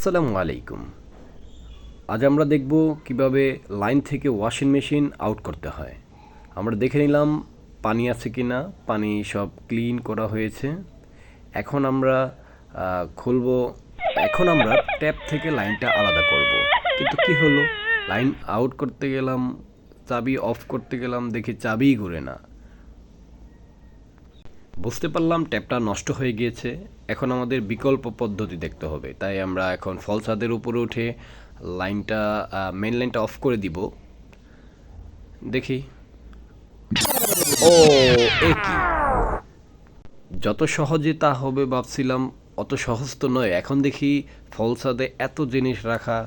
আসসালামু আলাইকুম। আজ আমরা দেখব কিভাবে লাইন থেকে ওয়াশিং মেশিন আউট করতে হয়। আমরা দেখে নিলাম পানি আছে কি না, পানি সব ক্লিন করা হয়েছে। এখন আমরা খুলব। এখন আমরা ট্যাপ থেকে লাইনটা আলাদা করব। কিন্তু কি হলো, লাইন আউট করতে গেলাম, চাবি অফ করতে গেলাম, দেখি চাবিই ঘুরে না। বুঝতে পারলাম ট্যাপটা নষ্ট হয়ে গিয়েছে। এখন আমাদের বিকল্প পদ্ধতি দেখতে হবে। তাই আমরা এখন ফল ছাদের উপরে উঠে লাইনটা মেন লাইনটা অফ করে দিব। দেখি, ও এ কি, যত সহজে তা হবে ভাবছিলাম অত সহজ তো নয়। এখন দেখি ফল ছাদে এত জিনিস রাখা।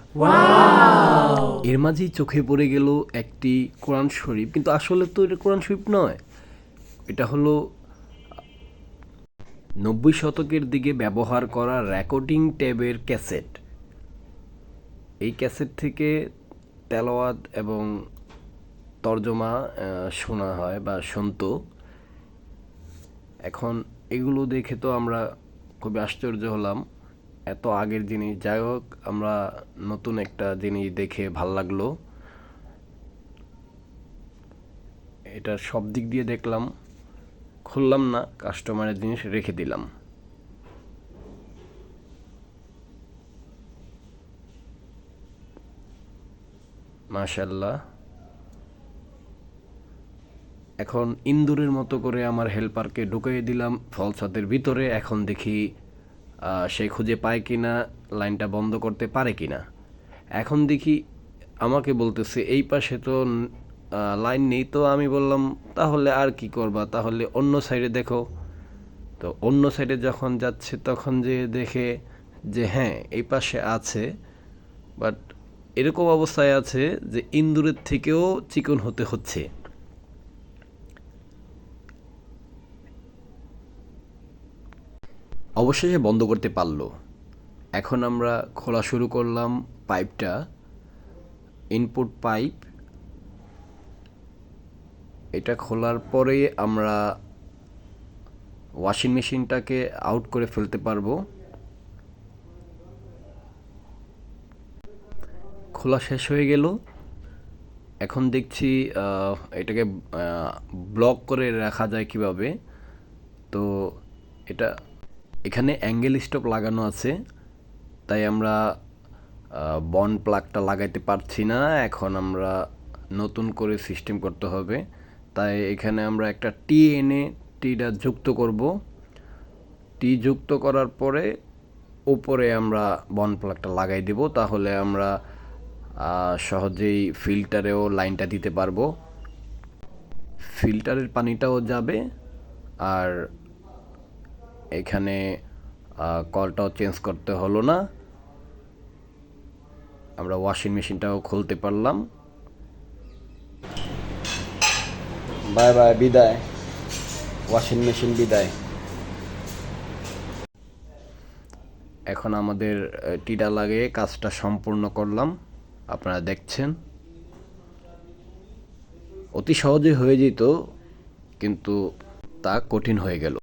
এর মাঝেই চোখে পড়ে গেল একটি কোরআন শরীফ, কিন্তু আসলে তো এটা কোরআন শরীফ নয়, এটা হলো 90 শতকের দিকে ব্যবহার করা রেকর্ডিং ট্যাবের ক্যাসেট। এই ক্যাসেট থেকে তেলাওয়াত এবং তর্জমা শোনা হয় বা শুনতো। এখন এগুলো দেখে তো আমরা খুবই আশ্চর্য হলাম, এত আগের জিনিস। যাই হোক, আমরা নতুন একটা জিনিস দেখে ভাল লাগলো। এটার সব দিক দিয়ে দেখলাম, খুললাম না, কাস্টমারের জিনিস রেখে দিলাম। মাশাল্লাহ। এখন ইন্দুরের মতো করে আমার হেল্পারকে ঢুকিয়ে দিলাম ফল ছাদের ভিতরে। এখন দেখি সে খুঁজে পায় কিনা, লাইনটা বন্ধ করতে পারে কিনা। এখন দেখি আমাকে বলতেছে এই পাশে তো লাইন নেই। তো আমি বললাম তাহলে আর কি করবা, তাহলে অন্য সাইডে দেখো। তো অন্য সাইডে যখন যাচ্ছে তখন যে দেখে যে হ্যাঁ এই পাশে আছে, বাট এরকম অবস্থায় আছে যে ইন্দুরের থেকেও চিকন হতে হচ্ছে। অবশেষে বন্ধ করতে পারলো। এখন আমরা খোলা শুরু করলাম পাইপটা, ইনপুট পাইপ। এটা খোলার পরে আমরা ওয়াশিং মেশিনটাকে আউট করে ফেলতে পারবো। খোলা শেষ হয়ে গেল। এখন দেখছি এটাকে ব্লক করে রাখা যায় কিভাবে। তো এটা এখানে অ্যাঙ্গেল স্টপ লাগানো আছে, তাই আমরা বন্ড প্লাগটা লাগাইতে পারছি না। এখন আমরা নতুন করে সিস্টেম করতে হবে। তাই এখানে আমরা একটা টি এনে টিটা যুক্ত করব। টি যুক্ত করার পরে উপরে আমরা বন্ড প্লাগটা লাগাই দেব। তাহলে আমরা সহজেই ফিল্টারেও লাইনটা দিতে পারবো। ফিল্টারের পানিটাও যাবে, আর এখানে কলটাও চেঞ্জ করতে হলো না। আমরা ওয়াশিং মেশিনটাও খুলতে পারলাম। বাই বাই, বিদায় ওয়াশিং মেশিন, বিদায়। এখন আমাদের টিডা লাগিয়ে কাজটা সম্পূর্ণ করলাম। আপনারা দেখছেন অতি সহজে হয়ে যেত, কিন্তু তা কঠিন হয়ে গেল।